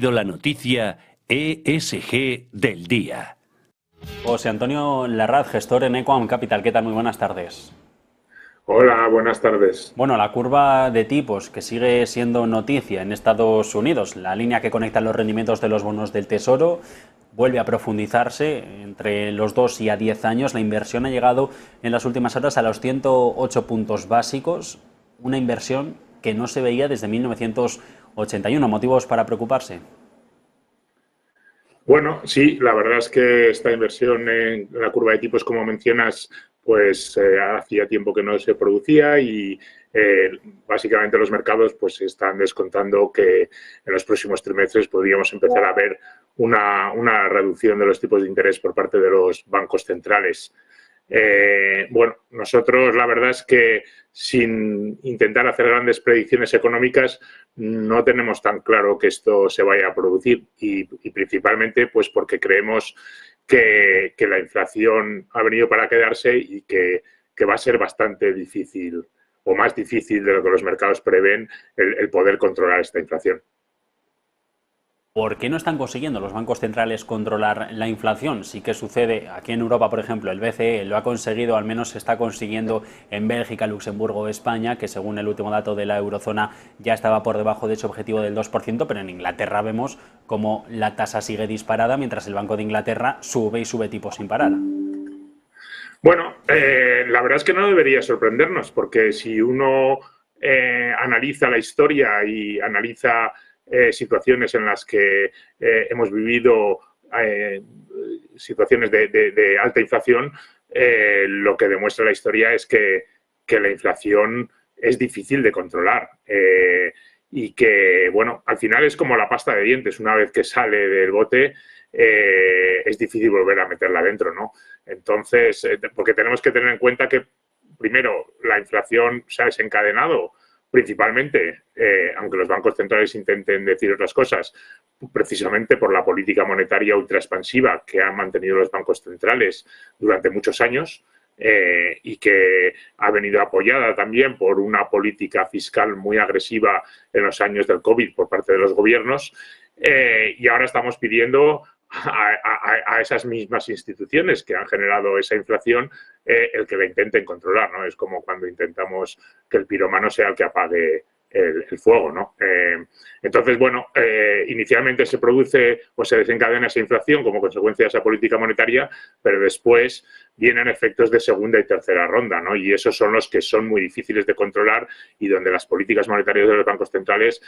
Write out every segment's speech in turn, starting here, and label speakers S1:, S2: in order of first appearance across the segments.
S1: La noticia ESG del día.
S2: José Antonio Larraz, gestor en Equam Capital. ¿Qué tal? Muy buenas tardes.
S3: Hola, buenas tardes.
S2: Bueno, la curva de tipos que sigue siendo noticia en Estados Unidos, la línea que conecta los rendimientos de los bonos del Tesoro, vuelve a profundizarse entre los 2 y a 10 años. La inversión ha llegado en las últimas horas a los 108 puntos básicos, una inversión que no se veía desde 1981. ¿Motivos para preocuparse?
S3: Bueno, sí, la verdad es que esta inversión en la curva de tipos, como mencionas, pues hacía tiempo que no se producía y básicamente los mercados pues están descontando que en los próximos trimestres podríamos empezar a ver una reducción de los tipos de interés por parte de los bancos centrales. Bueno, nosotros la verdad es que sin intentar hacer grandes predicciones económicas no tenemos tan claro que esto se vaya a producir y principalmente pues porque creemos que la inflación ha venido para quedarse y que va a ser bastante difícil o más difícil de lo que los mercados prevén el poder controlar esta inflación.
S2: ¿Por qué no están consiguiendo los bancos centrales controlar la inflación? Sí que sucede aquí en Europa, por ejemplo, el BCE lo ha conseguido, al menos se está consiguiendo en Bélgica, Luxemburgo, España, que según el último dato de la eurozona ya estaba por debajo de ese objetivo del 2%, pero en Inglaterra vemos como la tasa sigue disparada mientras el Banco de Inglaterra sube y sube tipos sin parar.
S3: Bueno, la verdad es que no debería sorprendernos, porque si uno analiza la historia y analiza situaciones en las que hemos vivido situaciones de alta inflación, lo que demuestra la historia es que la inflación es difícil de controlar y que, bueno, al final es como la pasta de dientes. Una vez que sale del bote, es difícil volver a meterla dentro, ¿no? Entonces, porque tenemos que tener en cuenta que, primero, la inflación se ha desencadenado principalmente, aunque los bancos centrales intenten decir otras cosas, precisamente por la política monetaria ultraexpansiva que han mantenido los bancos centrales durante muchos años y que ha venido apoyada también por una política fiscal muy agresiva en los años del COVID por parte de los gobiernos. Y ahora estamos pidiendo a esas mismas instituciones que han generado esa inflación el que la intenten controlar, ¿no? Es como cuando intentamos que el piromano sea el que apague el fuego, ¿no? Entonces, bueno, inicialmente se produce o se desencadena esa inflación como consecuencia de esa política monetaria, pero después vienen efectos de segunda y tercera ronda, ¿no? Y esos son los que son muy difíciles de controlar y donde las políticas monetarias de los bancos centrales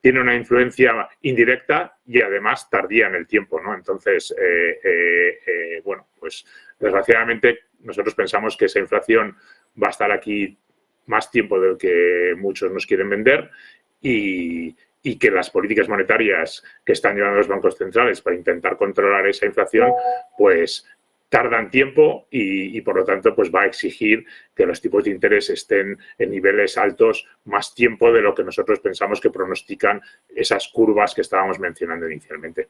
S3: tiene una influencia indirecta y además tardía en el tiempo, ¿no? Entonces, bueno, pues desgraciadamente nosotros pensamos que esa inflación va a estar aquí más tiempo del que muchos nos quieren vender y que las políticas monetarias que están llevando los bancos centrales para intentar controlar esa inflación, pues tardan tiempo y por lo tanto pues va a exigir que los tipos de interés estén en niveles altos más tiempo de lo que nosotros pensamos que pronostican esas curvas que estábamos mencionando inicialmente.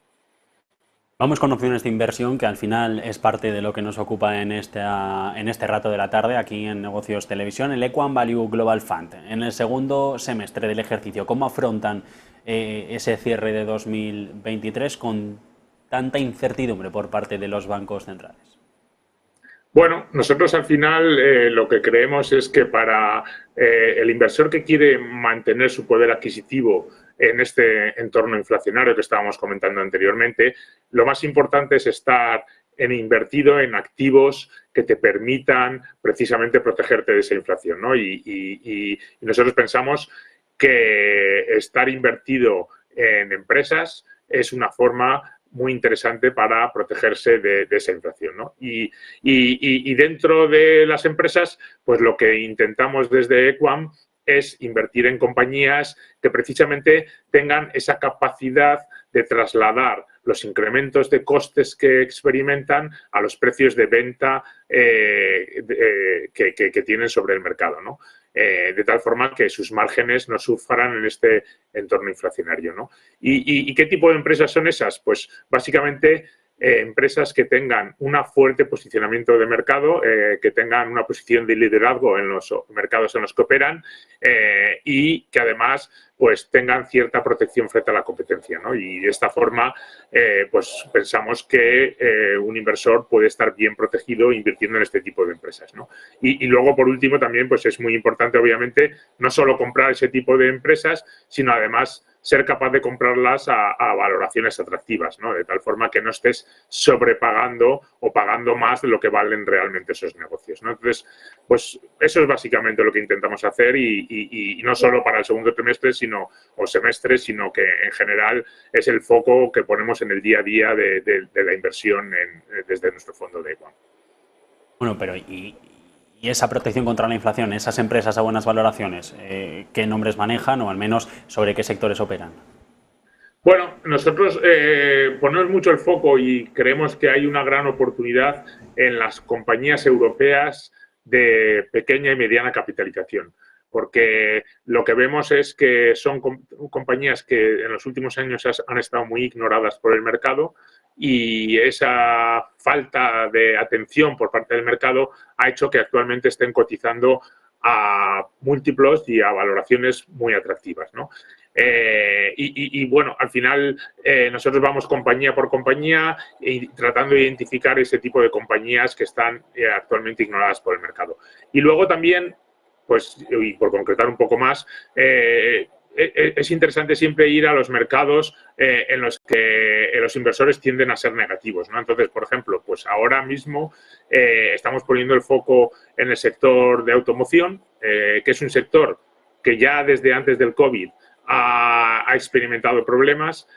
S2: Vamos con opciones de inversión, que al final es parte de lo que nos ocupa en este rato de la tarde aquí en Negocios Televisión, el Equam Value Global Fund. En el segundo semestre del ejercicio, ¿cómo afrontan ese cierre de 2023 con tanta incertidumbre por parte de los bancos centrales?
S3: Bueno, nosotros al final lo que creemos es que para el inversor que quiere mantener su poder adquisitivo en este entorno inflacionario que estábamos comentando anteriormente, lo más importante es estar invertido en activos que te permitan precisamente protegerte de esa inflación, ¿no? Y nosotros pensamos que estar invertido en empresas es una forma muy interesante para protegerse de esa inflación, ¿no? Y dentro de las empresas, pues lo que intentamos desde Equam es invertir en compañías que precisamente tengan esa capacidad de trasladar los incrementos de costes que experimentan a los precios de venta que tienen sobre el mercado, ¿no? De tal forma que sus márgenes no sufran en este entorno inflacionario, ¿no? ¿Y qué tipo de empresas son esas? Pues básicamente empresas que tengan un fuerte posicionamiento de mercado, que tengan una posición de liderazgo en los mercados en los que operan y que además pues tengan cierta protección frente a la competencia, ¿no? Y de esta forma, pues pensamos que un inversor puede estar bien protegido invirtiendo en este tipo de empresas, ¿no? Y luego, por último, también pues es muy importante, obviamente, no solo comprar ese tipo de empresas, sino además ser capaz de comprarlas a valoraciones atractivas, ¿no? De tal forma que no estés sobrepagando o pagando más de lo que valen realmente esos negocios, ¿no? Entonces, pues eso es básicamente lo que intentamos hacer y no solo para el segundo trimestre o semestre, sino que en general es el foco que ponemos en el día a día de la inversión desde nuestro fondo de Equam.
S2: Bueno, pero ¿y esa protección contra la inflación, esas empresas a buenas valoraciones, qué nombres manejan o al menos sobre qué sectores operan?
S3: Bueno, nosotros ponemos mucho el foco y creemos que hay una gran oportunidad en las compañías europeas de pequeña y mediana capitalización, porque lo que vemos es que son compañías que en los últimos años han estado muy ignoradas por el mercado y esa falta de atención por parte del mercado ha hecho que actualmente estén cotizando a múltiplos y a valoraciones muy atractivas, ¿no? Bueno, al final nosotros vamos compañía por compañía y tratando de identificar ese tipo de compañías que están actualmente ignoradas por el mercado. Y luego también, pues, y por concretar un poco más, es interesante siempre ir a los mercados en los que los inversores tienden a ser negativos, ¿no? Entonces, por ejemplo, pues ahora mismo estamos poniendo el foco en el sector de automoción, que es un sector que ya desde antes del COVID ha experimentado problemas.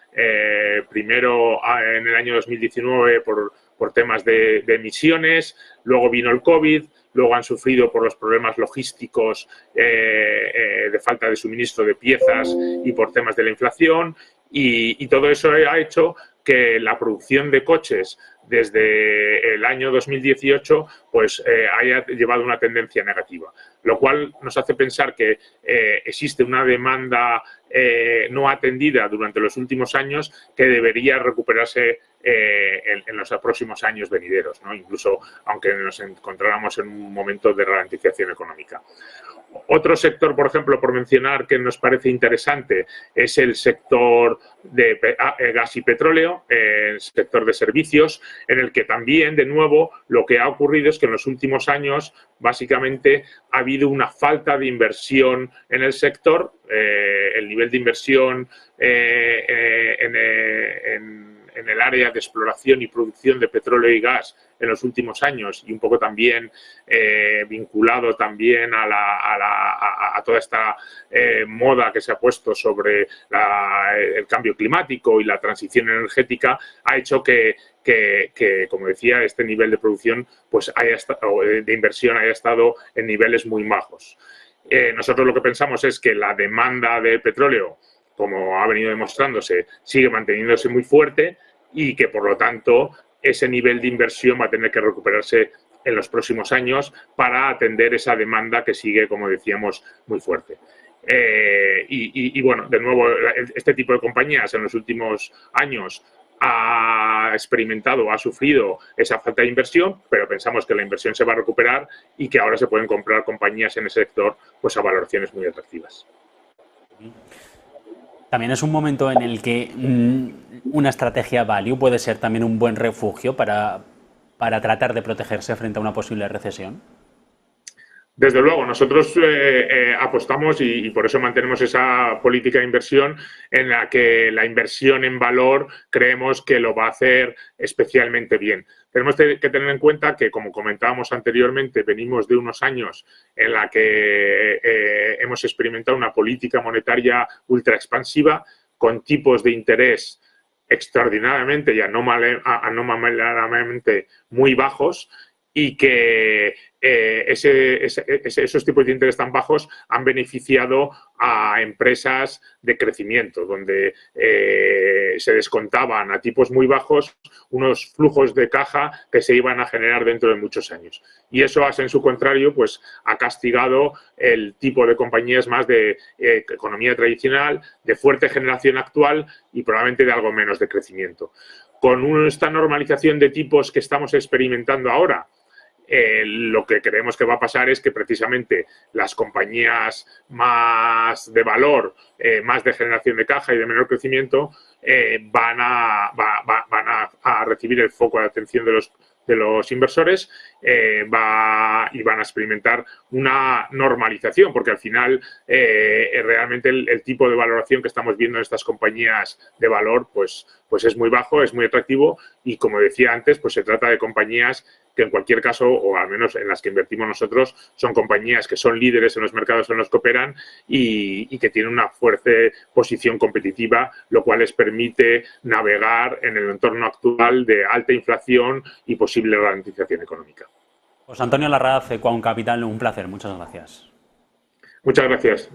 S3: Primero en el año 2019 por temas de emisiones, luego vino el COVID, luego han sufrido por los problemas logísticos de falta de suministro de piezas y por temas de la inflación y todo eso ha hecho que la producción de coches desde el año 2018 pues haya llevado una tendencia negativa, lo cual nos hace pensar que existe una demanda no atendida durante los últimos años que debería recuperarse en los próximos años venideros, ¿no? Incluso aunque nos encontráramos en un momento de ralentización económica. Otro sector, por ejemplo, por mencionar que nos parece interesante, es el sector de gas y petróleo, el sector de servicios, en el que también, de nuevo, lo que ha ocurrido es que en los últimos años, básicamente, ha habido una falta de inversión en el sector. El nivel de inversión en el área de exploración y producción de petróleo y gas en los últimos años y un poco también vinculado también a toda esta moda que se ha puesto sobre el cambio climático y la transición energética, ha hecho que como decía, este nivel de producción pues de inversión haya estado en niveles muy bajos. Nosotros lo que pensamos es que la demanda de petróleo, como ha venido demostrándose, sigue manteniéndose muy fuerte y que, por lo tanto, ese nivel de inversión va a tener que recuperarse en los próximos años para atender esa demanda que sigue, como decíamos, muy fuerte. Bueno, de nuevo, este tipo de compañías en los últimos años ha experimentado, ha sufrido esa falta de inversión, pero pensamos que la inversión se va a recuperar y que ahora se pueden comprar compañías en ese sector pues a valoraciones muy atractivas.
S2: También es un momento en el que una estrategia value puede ser también un buen refugio para tratar de protegerse frente a una posible recesión.
S3: Desde luego, nosotros apostamos y por eso mantenemos esa política de inversión en la que la inversión en valor creemos que lo va a hacer especialmente bien. Tenemos que tener en cuenta que, como comentábamos anteriormente, venimos de unos años en la que hemos experimentado una política monetaria ultra expansiva con tipos de interés extraordinariamente y anómalamente muy bajos y que esos tipos de interés tan bajos han beneficiado a empresas de crecimiento, donde se descontaban a tipos muy bajos unos flujos de caja que se iban a generar dentro de muchos años. Y eso, en su contrario, pues ha castigado el tipo de compañías más de economía tradicional, de fuerte generación actual y probablemente de algo menos de crecimiento. Con esta normalización de tipos que estamos experimentando ahora, lo que creemos que va a pasar es que precisamente las compañías más de valor, más de generación de caja y de menor crecimiento, van a recibir el foco de atención de los inversores y van a experimentar una normalización, porque al final realmente el tipo de valoración que estamos viendo en estas compañías de valor pues es muy bajo, es muy atractivo y, como decía antes, pues se trata de compañías que en cualquier caso, o al menos en las que invertimos nosotros, son compañías que son líderes en los mercados en los que operan y que tienen una fuerte posición competitiva, lo cual les permite navegar en el entorno actual de alta inflación y posible ralentización económica.
S2: José Antonio Larraz, Quant Capital, un placer. Muchas gracias.
S3: Muchas gracias.